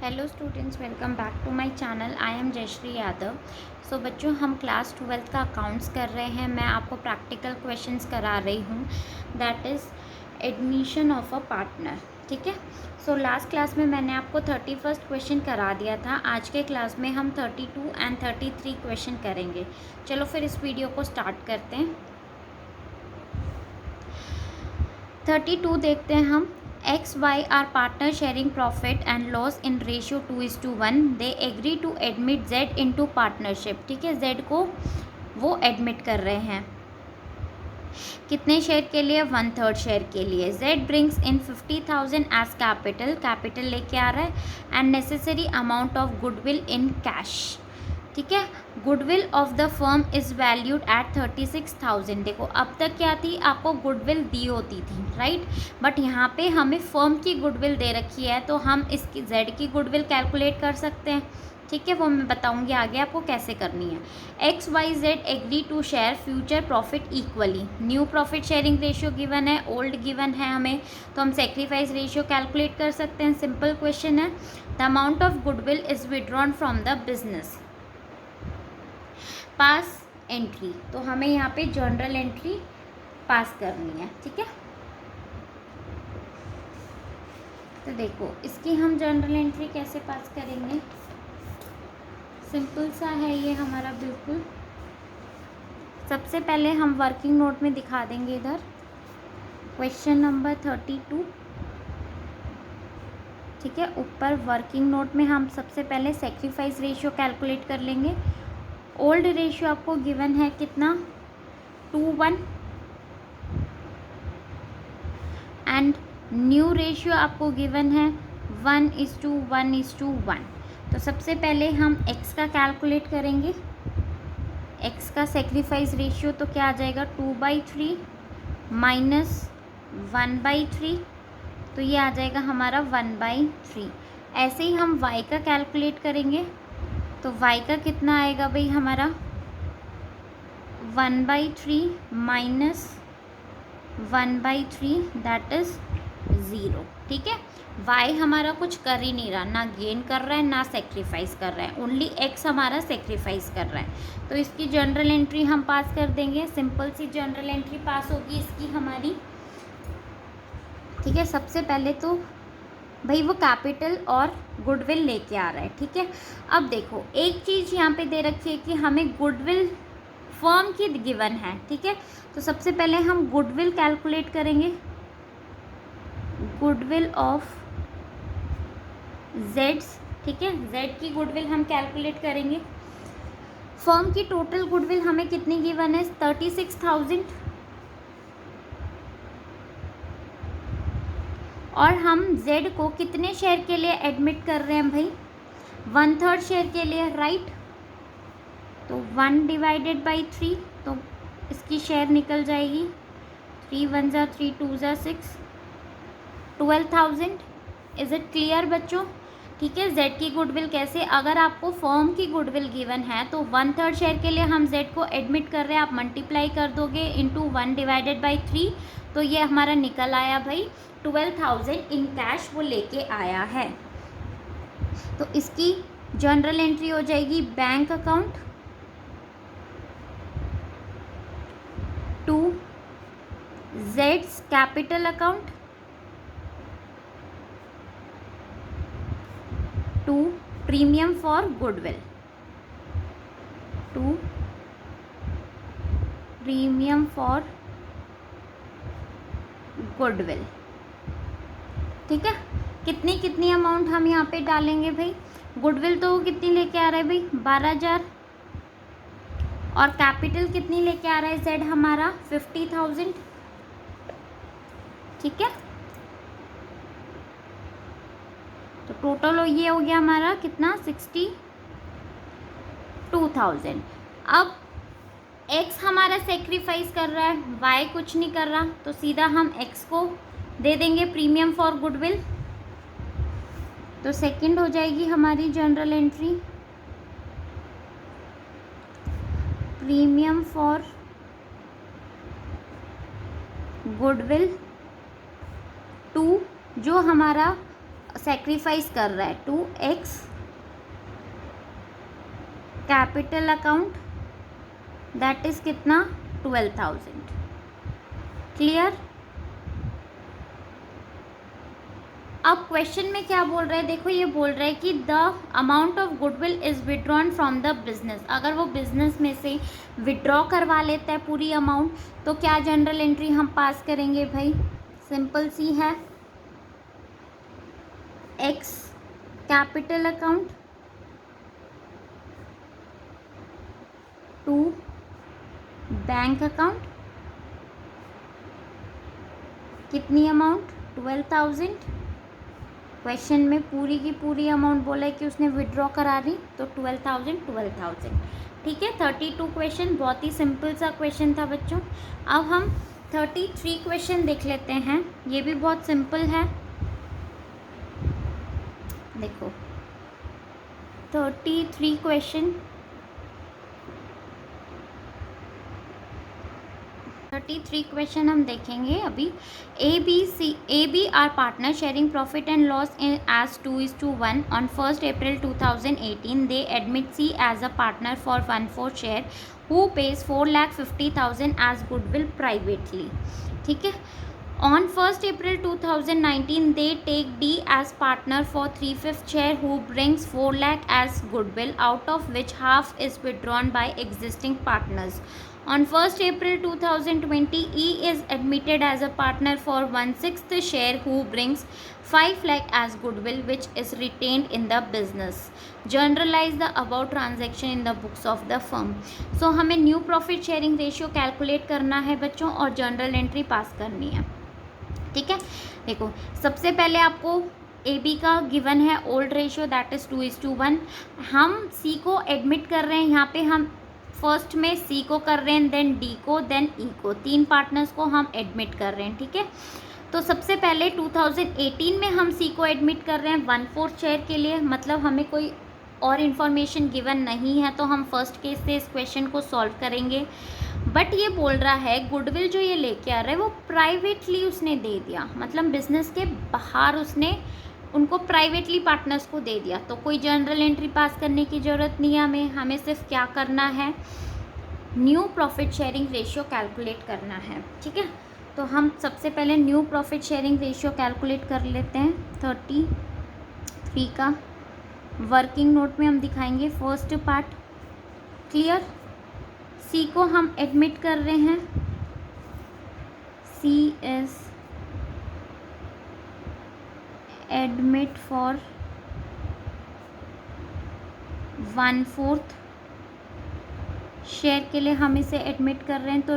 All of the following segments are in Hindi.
Hello students, welcome back to my channel. I am Jayshree Yadav. So बच्चों, हम क्लास 12th का अकाउंट्स कर रहे हैं। मैं आपको प्रैक्टिकल क्वेश्चंस करा रही हूँ, that is admission of a partner. ठीक है। सो लास्ट क्लास में मैंने आपको 31st क्वेश्चन करा दिया था। आज के क्लास में हम 32 एंड 33 क्वेश्चन करेंगे। चलो फिर इस वीडियो को स्टार्ट करते हैं। 32 देखते हैं हम। XY are partner sharing profit and loss in ratio 2:1. They agree to admit Z into partnership. ठीक है, Z को वो एडमिट कर रहे हैं। कितने शेयर के लिए? 1/3 शेयर के लिए। Z brings in 50,000 as capital लेके आ रहा है and necessary amount of goodwill in cash. ठीक है। Goodwill of the firm is valued at 36,000। देखो, अब तक क्या थी, आपको गुडविल दी होती थी, राइट। बट यहाँ पे हमें फर्म की गुडविल दे रखी है, तो हम इसकी जेड की गुडविल कैलकुलेट कर सकते हैं। ठीक है, वो मैं बताऊंगी आगे आपको कैसे करनी है। XYZ agree to share future profit equally. New profit sharing ratio given है, ओल्ड गिवन है हमें, तो हम सेक्रीफाइस रेशियो कैलकुलेट कर सकते हैं। सिंपल क्वेश्चन है। The amount of goodwill is withdrawn from the business. Pass entry, तो हमें यहाँ पे जर्नल एंट्री पास करनी है। ठीक है, तो देखो इसकी हम जर्नल एंट्री कैसे पास करेंगे। सिंपल सा है ये हमारा, बिल्कुल। सबसे पहले हम वर्किंग नोट में दिखा देंगे इधर क्वेश्चन नंबर 32। ठीक है, ऊपर वर्किंग नोट में हम सबसे पहले सेक्रीफाइस रेशियो कैलकुलेट कर लेंगे। ओल्ड रेशियो आपको गिवन है कितना? 2:1 एंड न्यू रेशियो आपको गिवन है 1:1:1। तो सबसे पहले हम x का कैलकुलेट करेंगे। x का सेक्रीफाइस रेशियो तो क्या आ जाएगा? 2/3 माइनस 1/3, तो ये आ जाएगा हमारा 1/3। ऐसे ही हम y का कैलकुलेट करेंगे, तो y का कितना आएगा भाई हमारा? 1/3 माइनस 1/3, दैट इज़ 0। ठीक है, y हमारा कुछ कर ही नहीं रहा, ना गेन कर रहा है ना सेक्रीफाइस कर रहा है, ओनली x हमारा सेक्रीफाइस कर रहा है। तो इसकी जनरल एंट्री हम पास कर देंगे। सिंपल सी जनरल एंट्री पास होगी इसकी हमारी। ठीक है, सबसे पहले तो भाई वो कैपिटल और गुडविल लेके आ रहा है। ठीक है, अब देखो एक चीज़ यहाँ पे दे रखी है कि हमें गुडविल फर्म की गिवन है। ठीक है, तो सबसे पहले हम गुडविल कैलकुलेट करेंगे। गुडविल ऑफ जेड्स, ठीक है, जेड की गुडविल हम कैलकुलेट करेंगे। फर्म की टोटल गुडविल हमें कितनी गिवन है? 36,000। और हम Z को कितने शेयर के लिए एडमिट कर रहे हैं भाई? 1/3 शेयर के लिए, राइट। तो 1/3, तो इसकी शेयर निकल जाएगी 3 1 3 2 6, 12,000। इज़ इट क्लियर बच्चों? ठीक है, Z की गुडविल कैसे, अगर आपको फर्म की गुडविल गिवन है तो 1/3 शेयर के लिए हम Z को एडमिट कर रहे हैं, आप मल्टीप्लाई कर दोगे इंटू 1/3, तो ये हमारा निकल आया भाई 12,000 इन कैश वो लेके आया है। तो इसकी जनरल एंट्री हो जाएगी बैंक अकाउंट टू जेड्स capital account to premium for goodwill, to premium for goodwill. ठीक है, कितनी कितनी अमाउंट हम यहाँ पे डालेंगे भाई? गुडविल तो कितनी लेके आ रहा है भाई? 12,000। और कैपिटल कितनी लेके आ रहा है जेड हमारा? 50,000। ठीक है, तो टोटल ये हो गया हमारा कितना? 62,000। अब x हमारा सेक्रीफाइस कर रहा है, y कुछ नहीं कर रहा, तो सीधा हम x को दे देंगे प्रीमियम फॉर गुडविल। तो सेकंड हो जाएगी हमारी general entry premium for goodwill to जो हमारा सेक्रीफाइस कर रहा है to X capital account, that is कितना 12,000। क्लियर। अब क्वेश्चन में क्या बोल रहा है, देखो ये बोल रहा है कि the amount of goodwill is withdrawn from the business. अगर वो बिजनेस में से विड्रॉ करवा लेता है पूरी अमाउंट, तो क्या जनरल एंट्री हम पास करेंगे भाई? सिंपल सी है, X capital account to bank account, कितनी अमाउंट 12,000। क्वेश्चन में पूरी की पूरी अमाउंट बोला है कि उसने विड्रॉ करा दी, तो 12,000। ठीक है, 32 क्वेश्चन, बहुत ही सिंपल सा क्वेश्चन था बच्चों। अब हम 33 क्वेश्चन देख लेते हैं, ये भी बहुत सिंपल है। देखो 33 क्वेश्चन, 33 क्वेश्चन हम देखेंगे अभी। A B R partner sharing profit and loss as 2:1 on 1 April 2018 they admit C as a partner for 1/4 share who pays 4,50,000 as goodwill privately. ठीक है, on 1 April 2019 they take D as partner for 3/5 share who brings 4 lakh as goodwill, out of which half is withdrawn by existing partners. On 1 April 2020 E is admitted as a partner for 1/6 share who brings 5 lakh as goodwill which is retained in the business. Generalize the above transaction in the books of the firm. So हमें new profit sharing ratio calculate करना है बच्चों, और जर्नल एंट्री पास करनी है। ठीक है, देखो सबसे पहले आपको ए बी का गिवन है ओल्ड रेशियो, दैट इज़ 2:1। हम सी को एडमिट कर रहे हैं, यहाँ पे हम फर्स्ट में सी को कर रहे हैं, देन डी को, देन ई को, 3 पार्टनर्स को हम एडमिट कर रहे हैं। ठीक है, तो सबसे पहले 2018 में हम सी को एडमिट कर रहे हैं 1/4 शेयर के लिए, मतलब हमें कोई और इन्फॉर्मेशन गिवन नहीं है, तो हम फर्स्ट केस से इस क्वेश्चन को सॉल्व करेंगे। बट ये बोल रहा है गुडविल जो ये लेके आ रहा है वो प्राइवेटली उसने दे दिया, मतलब बिजनेस के बाहर उसने उनको प्राइवेटली पार्टनर्स को दे दिया, तो कोई जनरल एंट्री पास करने की ज़रूरत नहीं है हमें सिर्फ क्या करना है, new profit sharing ratio calculate करना है। ठीक है, तो हम सबसे पहले new profit sharing ratio calculate कर लेते हैं 33 का। वर्किंग नोट में हम दिखाएंगे फर्स्ट पार्ट। क्लियर, सी को हम एडमिट कर रहे हैं, सी इज एडमिट फॉर 1/4 शेयर के लिए हम इसे एडमिट कर रहे हैं, तो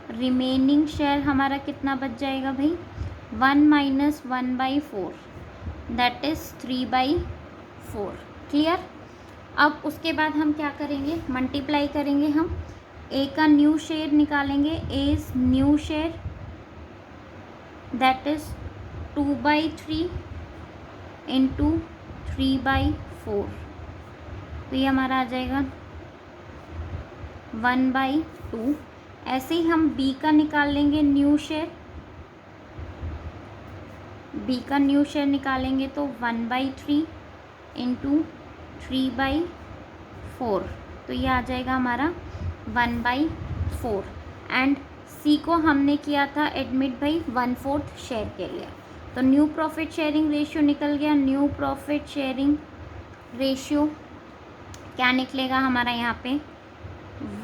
रिमेनिंग शेयर हमारा कितना बच जाएगा भाई, 1 - 1/4 दैट इज 3/4। क्लियर, अब उसके बाद हम क्या करेंगे, मल्टीप्लाई करेंगे, हम ए का न्यू शेयर निकालेंगे, A is new share that is 2/3 into 3/4, तो ये हमारा आ जाएगा 1/2। ऐसे ही हम बी का निकाल लेंगे न्यू शेयर, बी का न्यू शेयर निकालेंगे तो 1/3 इंटू 3/4, तो ये आ जाएगा हमारा 1/4। एंड सी को हमने किया था एडमिट भाई 1/4 शेयर के लिए, तो न्यू प्रॉफिट शेयरिंग रेशियो निकल गया। न्यू प्रॉफिट शेयरिंग रेशियो क्या निकलेगा हमारा यहाँ पे,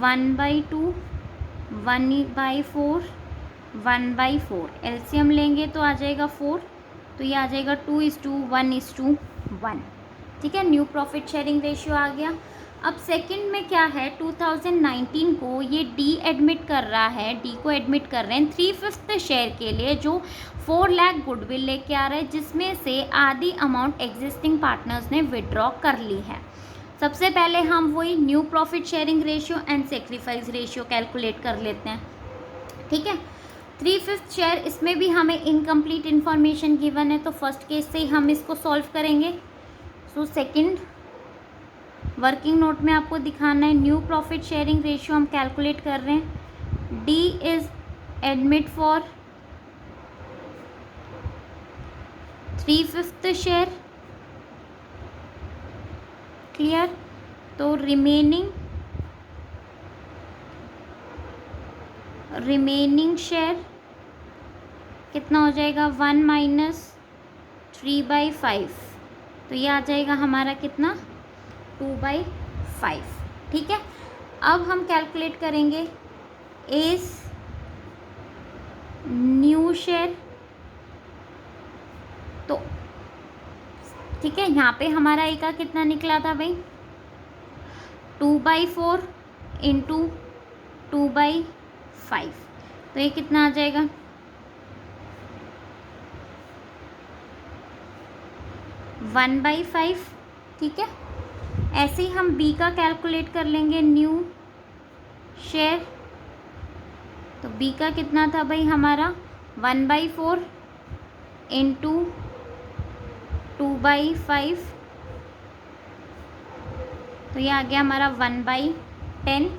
1/2, 1/4, 1/4, एलसीएम लेंगे तो आ जाएगा 4, तो ये आ जाएगा 2:1:1। ठीक है, न्यू प्रॉफिट शेयरिंग रेशियो आ गया। अब सेकंड में क्या है, 2019 को ये डी एडमिट कर रहा है, डी को एडमिट कर रहे हैं 3/5 शेयर के लिए, जो 4 लाख गुडविल लेके आ रहा है, जिसमें से आधी अमाउंट एग्जिस्टिंग पार्टनर्स ने विड्रॉ कर ली है। सबसे पहले हम वही new profit sharing ratio and sacrifice ratio calculate कर लेते हैं। ठीक है, 3/5 शेयर, इसमें भी हमें इनकम्प्लीट इन्फॉर्मेशन गिवन है, तो फर्स्ट केस से ही हम इसको सॉल्व करेंगे। सो सेकंड वर्किंग नोट में आपको दिखाना है, न्यू प्रॉफिट शेयरिंग रेशियो हम कैलकुलेट कर रहे हैं, D is admit for 3/5 share. Clear. तो रिमेनिंग शेयर कितना हो जाएगा, 1 - 3/5। तो ये आ जाएगा हमारा कितना, 2/5। ठीक है। अब हम कैलकुलेट करेंगे एज न्यू शेयर। तो ठीक है, यहाँ पे हमारा ए का कितना निकला था भाई, 2/4 इंटू 2/5। तो ये कितना आ जाएगा, 1/5। ठीक है। ऐसे ही हम बी का कैलकुलेट कर लेंगे, न्यू शेयर। तो बी का कितना था भाई हमारा, 1/4 इंटू 2/5। तो ये आ गया हमारा 1/10।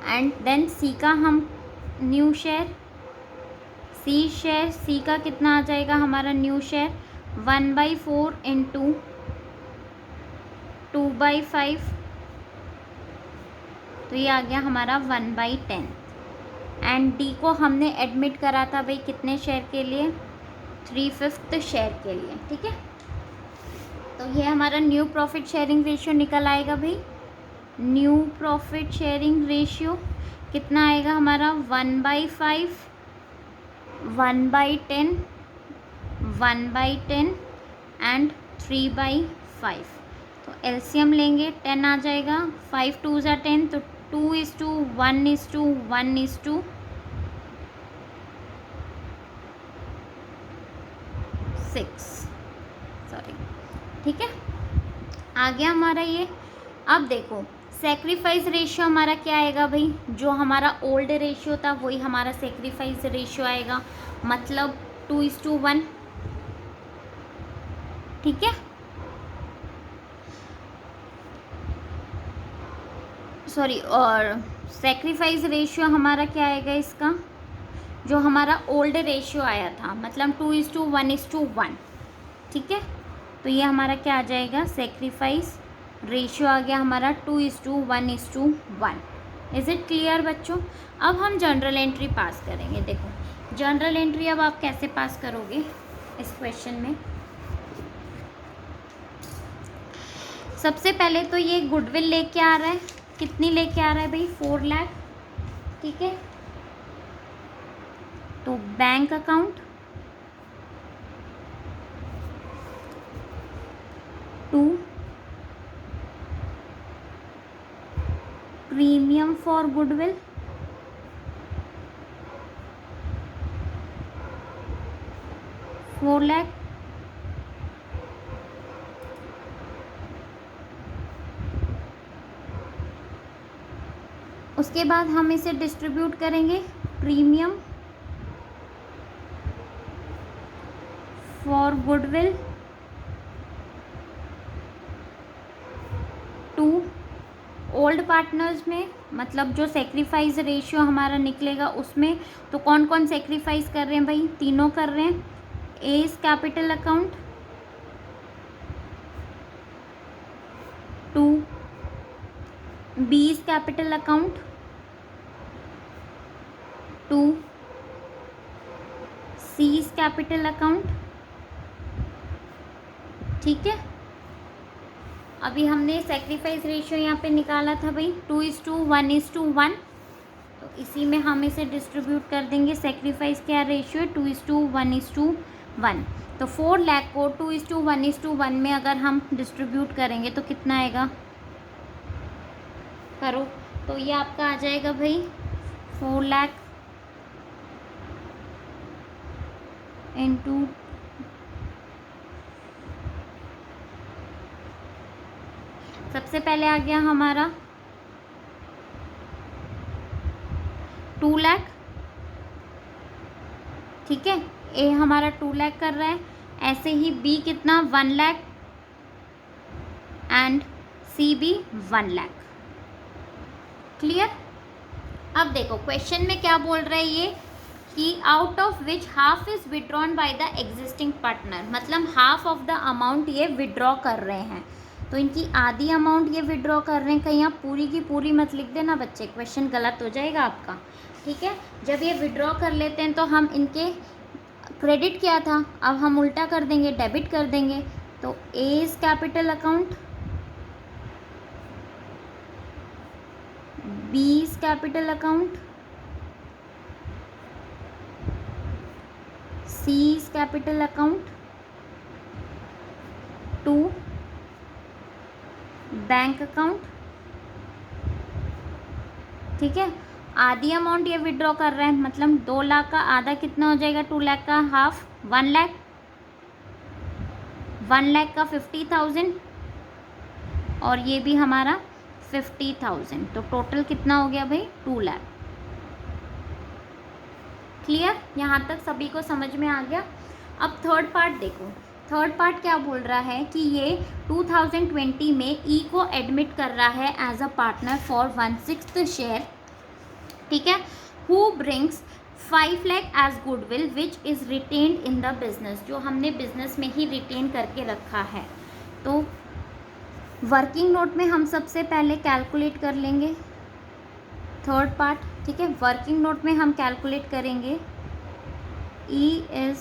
एंड देन सी का हम न्यू शेयर, सी का कितना आ जाएगा हमारा न्यू शेयर, 1/4 इंटू 2/5। तो ये आ गया हमारा 1/10। एंड डी को हमने एडमिट करा था भाई कितने शेयर के लिए, 3/5 शेयर के लिए। ठीक है। तो ये हमारा न्यू प्रॉफिट शेयरिंग रेशियो निकल आएगा भाई। न्यू प्रॉफिट शेयरिंग रेशियो कितना आएगा हमारा, 1/5, 1/10, 1/10 एंड 3/5। तो एलसीएम लेंगे, 10 आ जाएगा, 5 2 ज़ा 10। तो 2:1:1:6। सॉरी। ठीक है, आ गया हमारा ये। अब देखो सेक्रीफाइस रेशियो हमारा क्या आएगा भाई, जो हमारा ओल्ड रेशियो था वही हमारा सेक्रीफाइस रेशियो आएगा, मतलब 2:1। ठीक है। सॉरी, और सेक्रीफाइस रेशियो हमारा क्या आएगा इसका, जो हमारा ओल्ड रेशियो आया था, मतलब 2:1:1। ठीक है। तो ये हमारा क्या आ जाएगा, सेक्रीफाइस रेशियो आ गया हमारा 2:1:1। इज़ इट क्लियर बच्चों। अब हम जनरल एंट्री पास करेंगे। देखो जनरल एंट्री अब आप कैसे पास करोगे इस क्वेश्चन में। सबसे पहले तो ये गुडविल लेके आ रहा है, कितनी लेके आ रहा है भाई, 4 लाख। ठीक है। तो bank account 2, premium for goodwill 4 lakh. उसके बाद हम इसे डिस्ट्रीब्यूट करेंगे, premium for goodwill 2 old partners में, मतलब जो सेक्रीफाइस रेशियो हमारा निकलेगा उसमें। तो कौन कौन सेक्रीफाइस कर रहे हैं भाई, तीनों कर रहे हैं। A is capital account 2, B is capital account 2, C is capital account. ठीक है। अभी हमने सेक्रीफाइस रेशियो यहाँ पे निकाला था भाई 2:1:1। तो इसी में हम इसे डिस्ट्रीब्यूट कर देंगे। सेक्रीफाइस क्या रेशियो है, 2:1:1। तो 4 लाख को 2:1:1 में अगर हम डिस्ट्रीब्यूट करेंगे तो कितना आएगा, करो। तो ये आपका आ जाएगा भाई 4 लाख इंटू सबसे पहले आ गया हमारा 2 लाख। ठीक है। ए हमारा 2 लाख कर रहा है, ऐसे ही बी कितना, 1 लाख एंड सी भी 1 लाख। क्लियर। अब देखो क्वेश्चन में क्या बोल रहा है ये, कि out of which half is withdrawn by the existing partner, मतलब हाफ ऑफ द अमाउंट ये विड्रॉ कर रहे हैं, तो इनकी आधी अमाउंट ये विड्रॉ कर रहे हैं। कहीं आप पूरी की पूरी मत लिख देना बच्चे, क्वेश्चन गलत हो जाएगा आपका, ठीक है। जब ये विड्रॉ कर लेते हैं तो हम इनके क्रेडिट क्या था, अब हम उल्टा कर देंगे, डेबिट कर देंगे। तो A is capital account, B is capital account, C is capital account, 2 bank account, ठीक है। आधी अमाउंट ये विड्रॉ कर रहे हैं, मतलब 2 लाख का आधा कितना हो जाएगा, 2 लाख का हाफ 1 लाख, 1 लाख का 50,000 और ये भी हमारा 50,000, तो टोटल कितना हो गया भाई 2 लाख। क्लियर, यहाँ तक सभी को समझ में आ गया। अब थर्ड पार्ट देखो, थर्ड पार्ट क्या बोल रहा है कि ये 2020 में ई को एडमिट कर रहा है as a partner for 1/6 share, ठीक है। Who brings 5 lakh as goodwill which is retained in the business, जो हमने बिजनेस में ही रिटेन करके रखा है। तो वर्किंग नोट में हम सबसे पहले कैलकुलेट कर लेंगे थर्ड पार्ट, ठीक है। वर्किंग नोट में हम कैलकुलेट करेंगे ई इज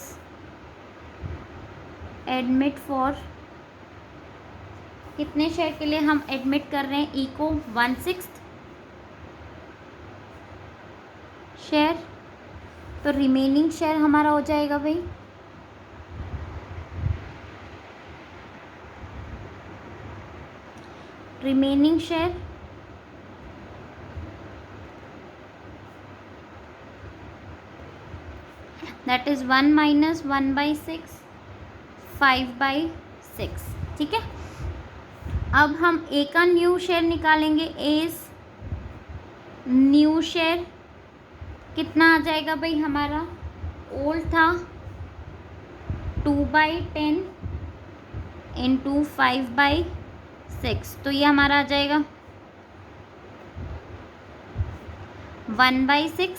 एडमिट फॉर, कितने शेयर के लिए हम एडमिट कर रहे हैं ई को, 1/6 शेयर, तो रिमेनिंग शेयर हमारा हो जाएगा भाई रिमेनिंग शेयर दैट इज 1 - 1/6 5/6, ठीक है। अब हम ए का न्यू शेयर निकालेंगे, एज न्यू शेयर कितना आ जाएगा भाई हमारा, ओल्ड था 2/10 इंटू 5/6, तो ये हमारा आ जाएगा 1/6,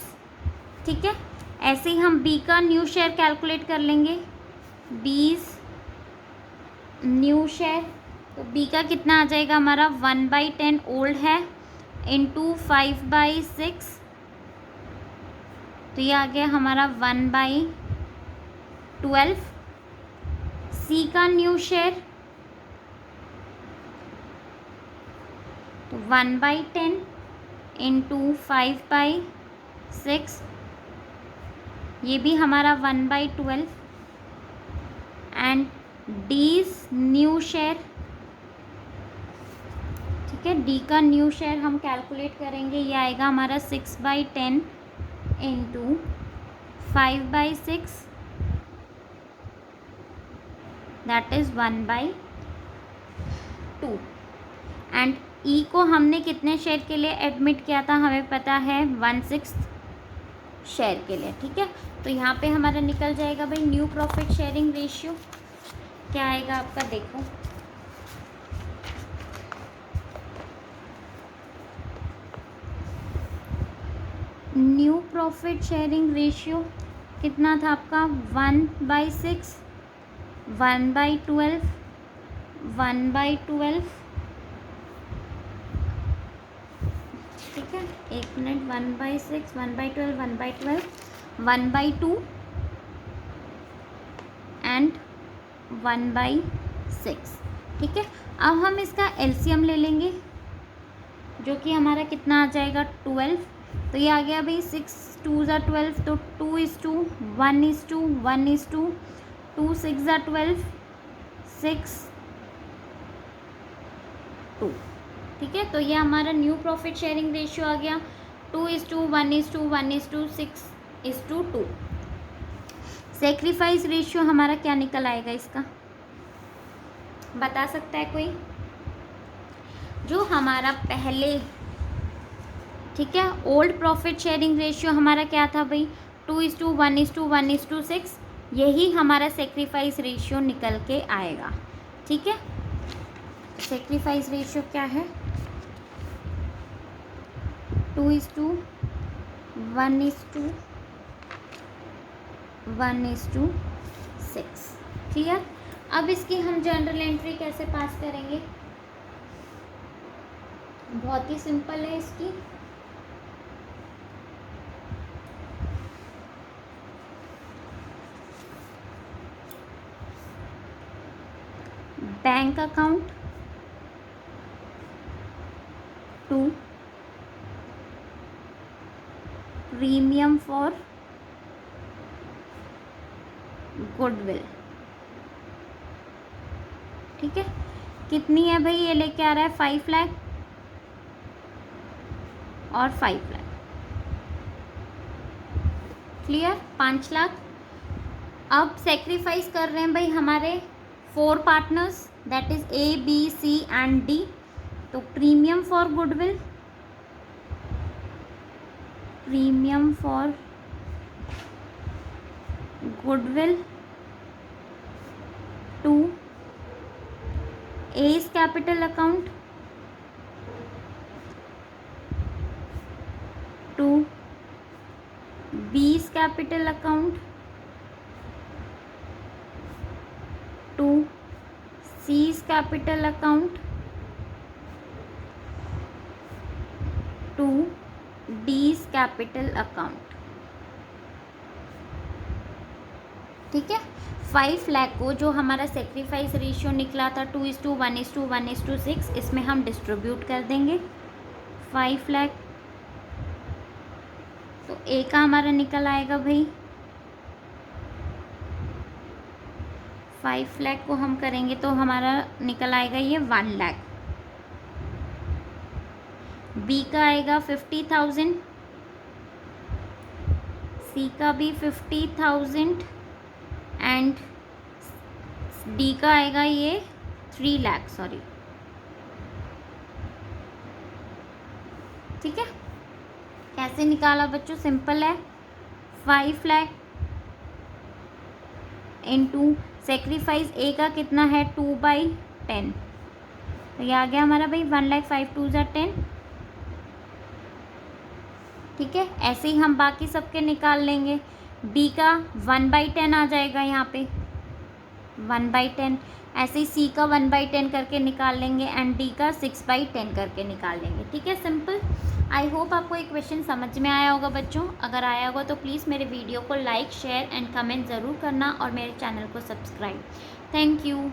ठीक है। ऐसे ही हम बी का न्यू शेयर कैलकुलेट कर लेंगे, बीज न्यू शेयर, तो बी का कितना आ जाएगा हमारा 1/10 ओल्ड है इंटू 5/6, तो ये आ गया हमारा 1/12। सी का न्यू शेयर, तो 1/10 इंटू 5/6, ये भी हमारा 1/12। एंड डीज न्यू शेयर, ठीक है, डी का न्यू शेयर हम कैलकुलेट करेंगे, ये आएगा हमारा 6/10 इंटू 5/6, दैट इज 1/2। एंड ई को हमने कितने शेयर के लिए एडमिट किया था, हमें पता है 1/6 शेयर के लिए, ठीक है। तो यहाँ पे हमारा निकल जाएगा भाई न्यू प्रॉफिट शेयरिंग रेशियो, क्या आएगा आपका, देखो न्यू प्रॉफिट शेयरिंग रेशियो कितना था आपका, 1/6, 1/12, 1/12, ठीक है, 1 मिनट, 1/6, 1/12, 1/12, 1/2 एंड 1/6, ठीक है। अब हम इसका एलसीएम ले लेंगे, जो कि हमारा कितना आ जाएगा 12, तो ये आ गया भाई 6 2 ज़ा 12, तो 2:1:1:1:2, 2 6 ज़ा 12, 6:2, ठीक है। तो ये हमारा न्यू प्रॉफिट शेयरिंग रेशियो आ गया 2:1:1:6:2। सेक्रीफाइस रेशियो हमारा क्या निकल आएगा इसका, बता सकता है कोई, जो हमारा पहले, ठीक है, ओल्ड प्रॉफिट शेयरिंग रेशियो हमारा क्या था भाई 2:1:1:6, यही हमारा सेक्रीफाइस रेशियो निकल के आएगा, ठीक है। सेक्रीफाइस रेशियो क्या है, 2:1:, 1:6। क्लियर। अब इसकी हम जर्नल एंट्री कैसे पास करेंगे, बहुत ही सिंपल है इसकी। Bank account to premium for goodwill. ठीक है, कितनी है भाई, ये लेके आ रहा है 5 लाख और 5 लाख। क्लियर, 5 लाख। अब सेक्रीफाइस कर रहे हैं भाई हमारे 4 partners, that is A, B, C and D। तो premium for goodwill, premium for goodwill to A's capital account to B's capital account to C's capital account to D's capital account. ठीक है, 5 लाख को जो हमारा सेक्रीफाइस रेशियो निकला था 2:1:1:6, इसमें हम डिस्ट्रीब्यूट कर देंगे 5 लाख। तो ए का हमारा निकल आएगा भाई 5 लाख को हम करेंगे तो हमारा निकल आएगा ये 1 लाख। बी का आएगा 50,000, सी का भी 50,000 एंड डी का आएगा ये 3 लाख, सॉरी। ठीक है, कैसे निकाला बच्चों, सिंपल है। 5 लाख इंटू सेक्रीफाइस ए का कितना है 2/10, तो ये आ गया हमारा भाई 1 लाख 5 2 ज़ा 10। ठीक है, ऐसे ही हम बाकी सबके निकाल लेंगे। डी का 1/10 आ जाएगा यहाँ पे 1/10, ऐसे ही सी का 1/10 करके निकाल लेंगे एंड डी का 6/10 करके निकाल लेंगे। ठीक है, सिंपल। आई होप आपको एक क्वेश्चन समझ में आया होगा बच्चों। अगर आया होगा तो प्लीज़ मेरे वीडियो को लाइक शेयर एंड कमेंट ज़रूर करना और मेरे चैनल को सब्सक्राइब। Thank you.